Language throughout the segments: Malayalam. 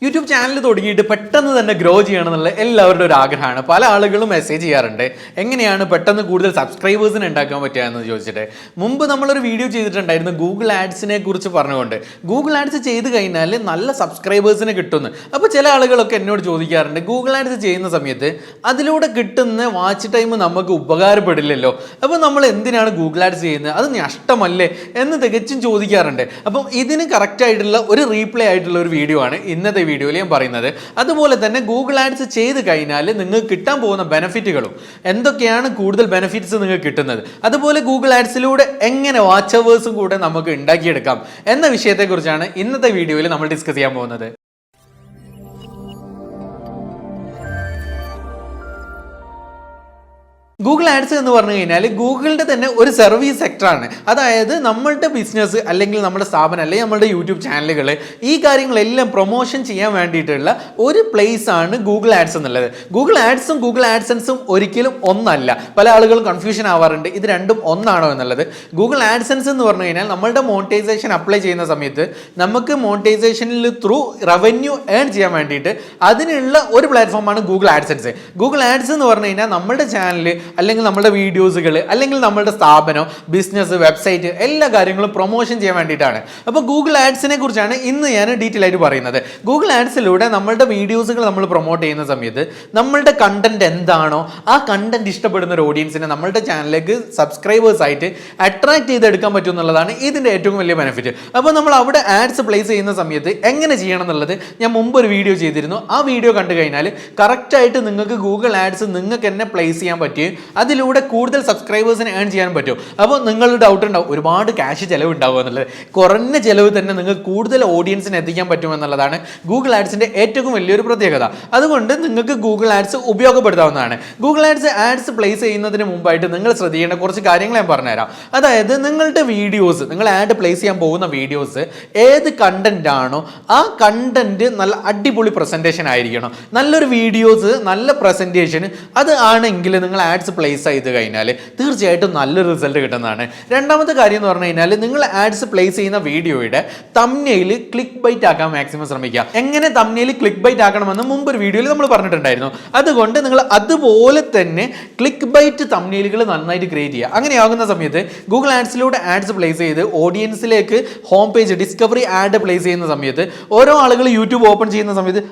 യൂട്യൂബ് ചാനൽ തുടങ്ങിയിട്ട് പെട്ടെന്ന് തന്നെ ഗ്രോ ചെയ്യണമെന്നുള്ള എല്ലാവരുടെ ഒരു ആഗ്രഹമാണ്. പല ആളുകളും മെസ്സേജ് ചെയ്യാറുണ്ട്, എങ്ങനെയാണ് പെട്ടെന്ന് കൂടുതൽ സബ്സ്ക്രൈബേഴ്സിനെ ഉണ്ടാക്കാൻ പറ്റുക എന്ന് ചോദിച്ചിട്ട്. മുമ്പ് നമ്മളൊരു വീഡിയോ ചെയ്തിട്ടുണ്ടായിരുന്നു ഗൂഗിൾ ആഡ്സിനെ കുറിച്ച് പറഞ്ഞുകൊണ്ട്. ഗൂഗിൾ ആഡ്സ് ചെയ്ത് കഴിഞ്ഞാൽ നല്ല സബ്സ്ക്രൈബേഴ്സിനെ കിട്ടുന്നു. അപ്പോൾ ചില ആളുകളൊക്കെ എന്നോട് ചോദിക്കാറുണ്ട്, ഗൂഗിൾ ആഡ്സ് ചെയ്യുന്ന സമയത്ത് അതിലൂടെ കിട്ടുന്ന വാച്ച് ടൈം നമുക്ക് ഉപകാരപ്പെടില്ലല്ലോ, അപ്പോൾ നമ്മൾ എന്തിനാണ് ഗൂഗിൾ ആഡ്സ് ചെയ്യുന്നത്, അത് നഷ്ടമല്ലേ എന്ന് തികച്ചും ചോദിക്കാറുണ്ട്. അപ്പം ഇതിന് കറക്റ്റായിട്ടുള്ള ഒരു റീപ്ലേ ആയിട്ടുള്ള ഒരു വീഡിയോ ആണ് ഇന്നത്തെ വീഡിയോയിൽ ഞാൻ പറയുന്നത്. അതുപോലെ തന്നെ ഗൂഗിൾ ആഡ്സ് ചെയ്ത് കഴിഞ്ഞാൽ നിങ്ങൾക്ക് കിട്ടാൻ പോകുന്ന ബെനിഫിറ്റുകളും എന്തൊക്കെയാണ്, കൂടുതൽ ബെനിഫിറ്റ്സ് നിങ്ങൾക്ക് കിട്ടുന്നത്, അതുപോലെ ഗൂഗിൾ ആഡ്സിലൂടെ എങ്ങനെ വാച്ച് അവേഴ്സും കൂടെ നമുക്ക് ഉണ്ടാക്കിയെടുക്കാം എന്ന വിഷയത്തെക്കുറിച്ചാണ് ഇന്നത്തെ വീഡിയോയിൽ നമ്മൾ ഡിസ്കസ് ചെയ്യാൻ പോകുന്നത്. ഗൂഗിൾ ആഡ്സ് എന്ന് പറഞ്ഞു കഴിഞ്ഞാൽ ഗൂഗിളിൻ്റെ തന്നെ ഒരു സർവീസ് സെക്ടറാണ്. അതായത് നമ്മളുടെ ബിസിനസ് അല്ലെങ്കിൽ നമ്മുടെ സ്ഥാപനം അല്ലെങ്കിൽ നമ്മുടെ യൂട്യൂബ് ചാനലുകൾ, ഈ കാര്യങ്ങളെല്ലാം പ്രൊമോഷൻ ചെയ്യാൻ വേണ്ടിയിട്ടുള്ള ഒരു പ്ലേസ് ആണ് ഗൂഗിൾ ആഡ്സ് എന്നുള്ളത്. ഗൂഗിൾ ആഡ്സും ഗൂഗിൾ ആഡ്സൻസും ഒരിക്കലും ഒന്നല്ല. പല ആളുകളും കൺഫ്യൂഷൻ ആവാറുണ്ട്, ഇത് രണ്ടും ഒന്നാണോ എന്നുള്ളത്. ഗൂഗിൾ ആഡ്സൻസ് എന്ന് പറഞ്ഞു കഴിഞ്ഞാൽ നമ്മളുടെ മോണിറ്റൈസേഷൻ അപ്ലൈ ചെയ്യുന്ന സമയത്ത് നമുക്ക് മോണിറ്റൈസേഷനിൽ ത്രൂ റവന്യൂ ഏൺ ചെയ്യാൻ വേണ്ടിയിട്ട് അതിനുള്ള ഒരു പ്ലാറ്റ്ഫോമാണ് ഗൂഗിൾ ആഡ്സൻസ്. ഗൂഗിൾ ആഡ്സ് എന്ന് പറഞ്ഞു കഴിഞ്ഞാൽ നമ്മുടെ ചാനൽ അല്ലെങ്കിൽ നമ്മുടെ വീഡിയോസുകൾ അല്ലെങ്കിൽ നമ്മുടെ സ്ഥാപനം, ബിസിനസ്, വെബ്സൈറ്റ്, എല്ലാ കാര്യങ്ങളും പ്രൊമോഷൻ ചെയ്യാൻ വേണ്ടിയിട്ടാണ്. അപ്പോൾ ഗൂഗിൾ ആഡ്സിനെ കുറിച്ചാണ് ഇന്ന് ഞാൻ ഡീറ്റെയിൽ ആയിട്ട് പറയുന്നത്. ഗൂഗിൾ ആഡ്സിലൂടെ നമ്മളുടെ വീഡിയോസുകൾ നമ്മൾ പ്രൊമോട്ട് ചെയ്യുന്ന സമയത്ത് നമ്മളുടെ കണ്ടന്റ് എന്താണോ ആ കണ്ടന്റ് ഇഷ്ടപ്പെടുന്ന ഒരു ഓഡിയൻസിനെ നമ്മളുടെ ചാനലിലേക്ക് സബ്സ്ക്രൈബേഴ്സ് ആയിട്ട് അട്രാക്ട് ചെയ്തെടുക്കാൻ പറ്റും എന്നുള്ളതാണ് ഇതിൻ്റെ ഏറ്റവും വലിയ ബെനിഫിറ്റ്. അപ്പോൾ നമ്മൾ അവിടെ ആഡ്സ് പ്ലേസ് ചെയ്യുന്ന സമയത്ത് എങ്ങനെ ചെയ്യണം എന്നുള്ളത് ഞാൻ മുമ്പ് ഒരു വീഡിയോ ചെയ്തിരുന്നു. ആ വീഡിയോ കണ്ടു കഴിഞ്ഞാൽ കറക്റ്റായിട്ട് നിങ്ങൾക്ക് ഗൂഗിൾ ആഡ്സ് നിങ്ങൾക്ക് തന്നെ പ്ലേസ് ചെയ്യാൻ പറ്റുകയും അതിലൂടെ കൂടുതൽ സബ്സ്ക്രൈബേഴ്സിനെ ഏൺ ചെയ്യാൻ പറ്റും. അപ്പോൾ നിങ്ങളുടെ ഡൗട്ട് ഉണ്ടാവും, ഒരുപാട് ക്യാഷ് ചിലവ് ഉണ്ടാവും എന്നുള്ളത്. കുറഞ്ഞ ചിലവ് തന്നെ നിങ്ങൾക്ക് കൂടുതൽ ഓഡിയൻസിനെ എത്തിക്കാൻ പറ്റുമെന്നുള്ളതാണ് ഗൂഗിൾ ആഡ്സിൻ്റെ ഏറ്റവും വലിയൊരു പ്രത്യേകത. അതുകൊണ്ട് നിങ്ങൾക്ക് ഗൂഗിൾ ആഡ്സ് ഉപയോഗപ്പെടുത്താവുന്നതാണ്. ഗൂഗിൾ ആഡ്സ് പ്ലേസ് ചെയ്യുന്നതിന് മുമ്പായിട്ട് നിങ്ങൾ ശ്രദ്ധിക്കേണ്ട കുറച്ച് കാര്യങ്ങൾ ഞാൻ പറഞ്ഞുതരാം. അതായത് നിങ്ങളുടെ വീഡിയോസ്, നിങ്ങൾ ആഡ് പ്ലേസ് ചെയ്യാൻ പോകുന്ന വീഡിയോസ് ഏത് കണ്ടന്റ് ആണോ ആ കണ്ടന്റ് നല്ല അടിപൊളി പ്രസൻറ്റേഷൻ ആയിരിക്കണം. നല്ലൊരു വീഡിയോസ്, നല്ല പ്രസൻറ്റേഷൻ അത് ആണെങ്കിൽ നിങ്ങൾ ആഡ്സ് പ്ലേസ് ചെയ്ത് കഴിഞ്ഞാൽ തീർച്ചയായിട്ടും നല്ലൊരു റിസൾട്ട് കിട്ടുന്നതാണ്. രണ്ടാമത്തെ കാര്യം എന്ന് പറഞ്ഞു കഴിഞ്ഞാൽ നിങ്ങൾ ആഡ്സ് പ്ലേസ് ചെയ്യുന്ന വീഡിയോയുടെ തംബ്നെയിൽ ക്ലിക്ക് ബൈറ്റ് ആക്കാൻ മാക്സിമം ശ്രമിക്കുക. എങ്ങനെ തംബ്നെയിൽ ക്ലിക്ക് ബൈറ്റ് ആക്കണമെന്ന് മുമ്പ് ഒരു വീഡിയോയിൽ നമ്മൾ പറഞ്ഞിട്ടുണ്ടായിരുന്നു. അതുകൊണ്ട് നിങ്ങൾ അതുപോലെ തന്നെ ക്ലിക്ക് ബൈറ്റ് തംബ്നെയിലുകൾ നന്നായിട്ട് ക്രിയേറ്റ് ചെയ്യുക. അങ്ങനെയാകുന്ന സമയത്ത് ഗൂഗിൾ ആഡ്സിലൂടെ ആഡ്സ് പ്ലേസ് ചെയ്ത് ഓഡിയൻസിലേക്ക് home page discovery ad place ചെയ്യുന്ന സമയത്ത് ഓരോ ആളുകൾ യൂട്യൂബ് ഓപ്പൺ ചെയ്യുന്ന സമയത്ത്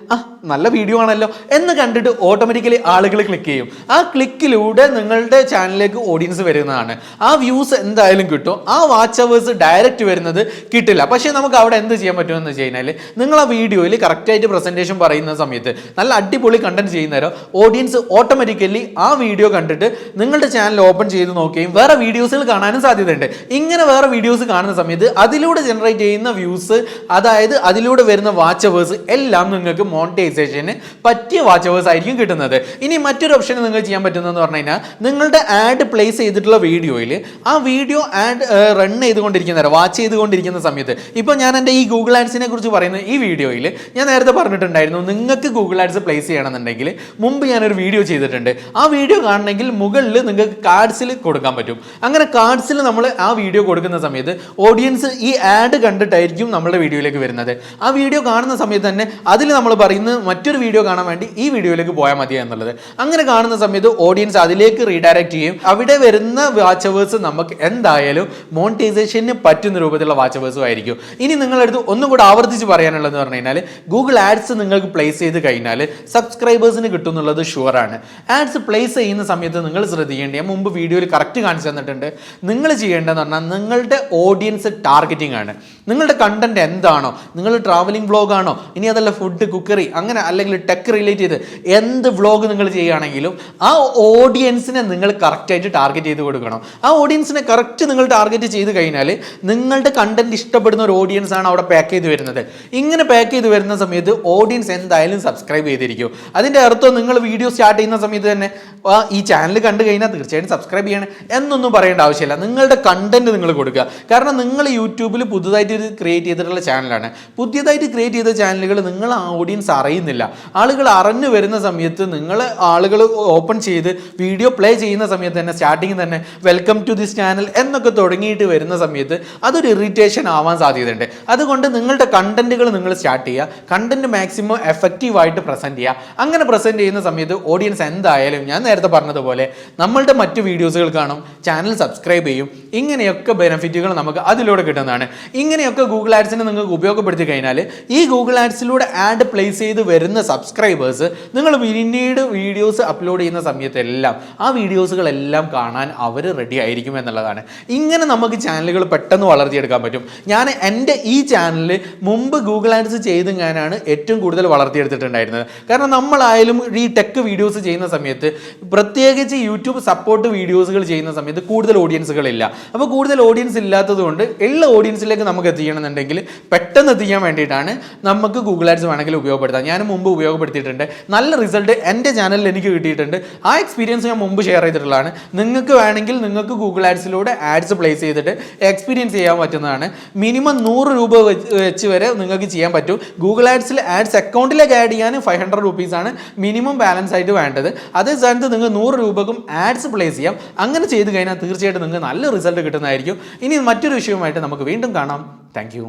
നല്ല വീഡിയോ ആണല്ലോ എന്ന് കണ്ടിട്ട് ഓട്ടോമാറ്റിക്കലി ആളുകൾ ക്ലിക്ക് ചെയ്യും. ആ ക്ലിക്കിലൂടെ നിങ്ങളുടെ ചാനലിലേക്ക് ഓഡിയൻസ് വരുന്നതാണ്. ആ വ്യൂസ് എന്തായാലും കിട്ടും, ആ വാച്ച് അവേഴ്സ് ഡയറക്റ്റ് വരുന്നത് കിട്ടില്ല. പക്ഷേ നമുക്ക് അവിടെ എന്ത് ചെയ്യാൻ പറ്റുമെന്ന് വെച്ച് കഴിഞ്ഞാൽ നിങ്ങൾ ആ വീഡിയോയിൽ കറക്റ്റായിട്ട് പ്രസൻറ്റേഷൻ പറയുന്ന സമയത്ത് നല്ല അടിപൊളി കണ്ടന്റ് ചെയ്യുന്നേരം ഓഡിയൻസ് ഓട്ടോമാറ്റിക്കലി ആ വീഡിയോ കണ്ടിട്ട് നിങ്ങളുടെ ചാനൽ ഓപ്പൺ ചെയ്ത് നോക്കുകയും വേറെ വീഡിയോസുകൾ കാണാനും സാധ്യതയുണ്ട്. ഇങ്ങനെ വേറെ വീഡിയോസ് കാണുന്ന സമയത്ത് അതിലൂടെ ജനറേറ്റ് ചെയ്യുന്ന വ്യൂസ്, അതായത് അതിലൂടെ വരുന്ന വാച്ച് അവേഴ്സ് എല്ലാം നിങ്ങൾക്ക് മോണിറ്റൈസേഷന് പറ്റിയ വാച്ച് അവേഴ്സ് ആയിരിക്കും കിട്ടുന്നത്. ഇനി മറ്റൊരു ഓപ്ഷൻ നിങ്ങൾക്ക് ചെയ്യാൻ പറ്റുന്നതെന്ന് പറഞ്ഞു കഴിഞ്ഞാൽ നിങ്ങളുടെ ആഡ് പ്ലേസ് ചെയ്തിട്ടുള്ള വീഡിയോയിൽ ആ വീഡിയോ ആഡ് റൺ ചെയ്തുകൊണ്ടിരിക്കുന്ന വാച്ച് ചെയ്തുകൊണ്ടിരിക്കുന്ന സമയത്ത്, ഇപ്പോൾ ഞാൻ എൻ്റെ ഈ ഗൂഗിൾ ആഡ്സിനെ കുറിച്ച് പറയുന്ന ഈ വീഡിയോയിൽ ഞാൻ നേരത്തെ പറഞ്ഞിട്ടുണ്ടായിരുന്നു, നിങ്ങൾക്ക് ഗൂഗിൾ ആഡ്സ് പ്ലേസ് ചെയ്യണമെന്നുണ്ടെങ്കിൽ മുമ്പ് ഞാനൊരു വീഡിയോ ചെയ്തിട്ടുണ്ട്. ആ വീഡിയോ കാണണമെങ്കിൽ മുകളിൽ നിങ്ങൾക്ക് കാർഡ്സിൽ കൊടുക്കാൻ പറ്റും. അങ്ങനെ കാർഡ്സിൽ നമ്മൾ ആ വീഡിയോ കൊടുക്കുന്ന സമയത്ത് ഓഡിയൻസ് ഈ ആഡ് കണ്ടിട്ടായിരിക്കും നമ്മുടെ വീഡിയോയിലേക്ക് വരുന്നത്. ആ വീഡിയോ കാണുന്ന സമയത്ത് തന്നെ അതിൽ നമ്മൾ പറയുന്നത് മറ്റൊരു വീഡിയോ കാണാൻ വേണ്ടി ഈ വീഡിയോയിലേക്ക് പോയാൽ മതി എന്നുള്ളത്. അങ്ങനെ കാണുന്ന സമയത്ത് ഓഡിയൻസ് അതിലേക്ക് റീഡയറക്റ്റ് ചെയ്യും. അവിടെ വരുന്ന വാച്ച് അവേഴ്സ് നമുക്ക് എന്തായാലും മോണിറ്റൈസേഷന് പറ്റുന്ന രൂപത്തിലുള്ള വാച്ച് അവേഴ്സും ആയിരിക്കും. ഇനി നിങ്ങളടുത്ത് ഒന്നും കൂടെ ആവർത്തിച്ച് പറയാനുള്ളതെന്ന് പറഞ്ഞു കഴിഞ്ഞാൽ ഗൂഗിൾ ആഡ്സ് നിങ്ങൾക്ക് പ്ലേസ് ചെയ്ത് കഴിഞ്ഞാൽ സബ്സ്ക്രൈബേഴ്സിന് കിട്ടും എന്നുള്ളത് ഷുവറാണ്. ആഡ്സ് പ്ലേസ് ചെയ്യുന്ന സമയത്ത് നിങ്ങൾ ശ്രദ്ധിക്കേണ്ടത്, ഞാൻ മുമ്പ് വീഡിയോയിൽ കറക്റ്റ് കാണിച്ചു തന്നിട്ടുണ്ട്, നിങ്ങൾ ചെയ്യേണ്ടതെന്ന് പറഞ്ഞാൽ നിങ്ങളുടെ ഓഡിയൻസ് ടാർഗറ്റിംഗ് ആണ്. നിങ്ങളുടെ കണ്ടന്റ് എന്താണോ, നിങ്ങൾ ട്രാവലിംഗ് വ്ളോഗ് ആണോ, ഇനി അതല്ല ഫുഡ്, കുക്കറി, അങ്ങനെ അല്ലെങ്കിൽ ടെക് റിലേറ്റ് ചെയ്ത് എന്ത് വ്ളോഗ് നിങ്ങൾ ചെയ്യുകയാണെങ്കിലും ആ ഓഡിയൻസിനെ നിങ്ങൾ കറക്റ്റായിട്ട് ടാർഗറ്റ് ചെയ്ത് കൊടുക്കണം. ആ ഓഡിയൻസിനെ കറക്റ്റ് നിങ്ങൾ ടാർഗറ്റ് ചെയ്ത് കഴിഞ്ഞാൽ നിങ്ങളുടെ കണ്ടന്റ് ഇഷ്ടപ്പെടുന്ന ഒരു ഓഡിയൻസ് ആണ് അവിടെ പാക്ക് ചെയ്ത് വരുന്നത്. ഇങ്ങനെ പാക്ക് ചെയ്ത് വരുന്ന സമയത്ത് ഓഡിയൻസ് എന്തായാലും സബ്സ്ക്രൈബ് ചെയ്തിരിക്കും. അതിൻ്റെ അർത്ഥം നിങ്ങൾ വീഡിയോ സ്റ്റാർട്ട് ചെയ്യുന്ന സമയത്ത് തന്നെ ഈ ചാനൽ കണ്ടു കഴിഞ്ഞാൽ തീർച്ചയായിട്ടും സബ്സ്ക്രൈബ് ചെയ്യണം എന്നൊന്നും പറയേണ്ട ആവശ്യമില്ല. നിങ്ങളുടെ കണ്ടന്റ് നിങ്ങൾ കൊടുക്കുക. കാരണം നിങ്ങൾ യൂട്യൂബിൽ പുതുതായിട്ട് ക്രിയേറ്റ് ചെയ്തിട്ടുള്ള ചാനലാണ്. പുതിയതായിട്ട് ക്രിയേറ്റ് ചെയ്ത ചാനലുകൾ നിങ്ങൾ ആ ഓഡിയൻസ് അറിയുന്നില്ല. ആളുകൾ അറിഞ്ഞു വരുന്ന സമയത്ത് ആളുകൾ ഓപ്പൺ ചെയ്ത് വീഡിയോ പ്ലേ ചെയ്യുന്ന സമയത്ത് തന്നെ സ്റ്റാർട്ടിങ് തന്നെ വെൽക്കം ടു ദിസ് ചാനൽ എന്നൊക്കെ തുടങ്ങിയിട്ട് വരുന്ന സമയത്ത് അതൊരു ഇറിറ്റേഷൻ ആവാൻ സാധ്യതയുണ്ട്. അതുകൊണ്ട് നിങ്ങളുടെ കണ്ടന്റുകൾ നിങ്ങൾ സ്റ്റാർട്ട് ചെയ്യുക. കണ്ടന്റ് മാക്സിമം എഫക്റ്റീവായിട്ട് പ്രസന്റ് ചെയ്യുക. അങ്ങനെ പ്രസന്റ് ചെയ്യുന്ന സമയത്ത് ഓഡിയൻസ് എന്തായാലും ഞാൻ നേരത്തെ പറഞ്ഞതുപോലെ നമ്മളുടെ മറ്റു വീഡിയോസുകൾ കാണും, ചാനൽ സബ്സ്ക്രൈബ് ചെയ്യും. ഇങ്ങനെയൊക്കെ ബെനിഫിറ്റുകൾ നമുക്ക് അതിലൂടെ കിട്ടുന്നതാണ്. ഇങ്ങനെയൊക്കെ ഗൂഗിൾ ആഡ്സിനെ നിങ്ങൾക്ക് ഉപയോഗപ്പെടുത്തി കഴിഞ്ഞാൽ ഈ ഗൂഗിൾ ആഡ്സിലൂടെ ആഡ് പ്ലേസ് ചെയ്ത് വരുന്ന സബ്സ്ക്രൈബേഴ്സ് നിങ്ങൾ പിന്നീട് വീഡിയോസ് അപ്ലോഡ് ചെയ്യുന്ന സമയത്തെല്ലാം ആ വീഡിയോസുകളെല്ലാം കാണാൻ അവർ റെഡി ആയിരിക്കും എന്നുള്ളതാണ്. ഇങ്ങനെ നമുക്ക് ചാനലുകൾ പെട്ടെന്ന് വളർത്തിയെടുക്കാൻ പറ്റും. ഞാൻ എൻ്റെ ഈ ചാനലിൽ മുമ്പ് ഗൂഗിൾ ആഡ്സ് ചെയ്ത് ഞാനാണ് ഏറ്റവും കൂടുതൽ വളർത്തിയെടുത്തിട്ടുണ്ടായിരുന്നത്. കാരണം നമ്മളായാലും ഈ ടെക് വീഡിയോസ് ചെയ്യുന്ന സമയത്ത് പ്രത്യേകിച്ച് യൂട്യൂബ് സപ്പോർട്ട് വീഡിയോസുകൾ ചെയ്യുന്ന സമയത്ത് കൂടുതൽ ഓഡിയൻസുകളില്ല. അപ്പോൾ കൂടുതൽ ഓഡിയൻസ് ഇല്ലാത്തത് കൊണ്ട് ഉള്ള ഓഡിയൻസിലേക്ക് നമുക്ക് എത്തിക്കണമെന്നുണ്ടെങ്കിൽ പെട്ടെന്ന് എത്തിക്കാൻ വേണ്ടിയിട്ടാണ് നമുക്ക് ഗൂഗിൾ ആഡ്സ് വേണമെങ്കിൽ ഉപയോഗപ്പെടുത്താം. ഞാൻ മുമ്പ് ഉപയോഗപ്പെടുത്തിയിട്ടുണ്ട്. നല്ല റിസൾട്ട് എൻ്റെ ചാനലിൽ എനിക്ക് കിട്ടിയിട്ടുണ്ട്. ആ എക്സ്പീരിയൻസ് ഞാൻ മുമ്പ് ഷെയർ ചെയ്തിട്ടുള്ളതാണ്. നിങ്ങൾക്ക് വേണമെങ്കിൽ നിങ്ങൾക്ക് ഗൂഗിൾ ആഡ്സിലൂടെ ആഡ്സ് പ്ലേസ് ചെയ്തിട്ട് എക്സ്പീരിയൻസ് ചെയ്യാൻ പറ്റുന്നതാണ്. മിനിമം 100 രൂപ വെച്ച് വരെ നിങ്ങൾക്ക് ചെയ്യാൻ പറ്റും. ഗൂഗിൾ ആഡ്സിൽ ആഡ്സ് അക്കൗണ്ടിലേക്ക് ആഡ് ചെയ്യാൻ 500 റുപ്പീസാണ് മിനിമം ബാലൻസ് ആയിട്ട് വേണ്ടത്. അതേ സ്ഥാനത്ത് നിങ്ങൾ 100 രൂപക്കും ആഡ്സ് പ്ലേസ് ചെയ്യാം. അങ്ങനെ ചെയ്ത് കഴിഞ്ഞാൽ തീർച്ചയായിട്ടും നിങ്ങൾക്ക് നല്ല റിസൾട്ട് കിട്ടുന്നതായിരിക്കും. ഇനി മറ്റൊരു വിഷയവുമായിട്ട് നമുക്ക് വീണ്ടും കാണാം. Thank you.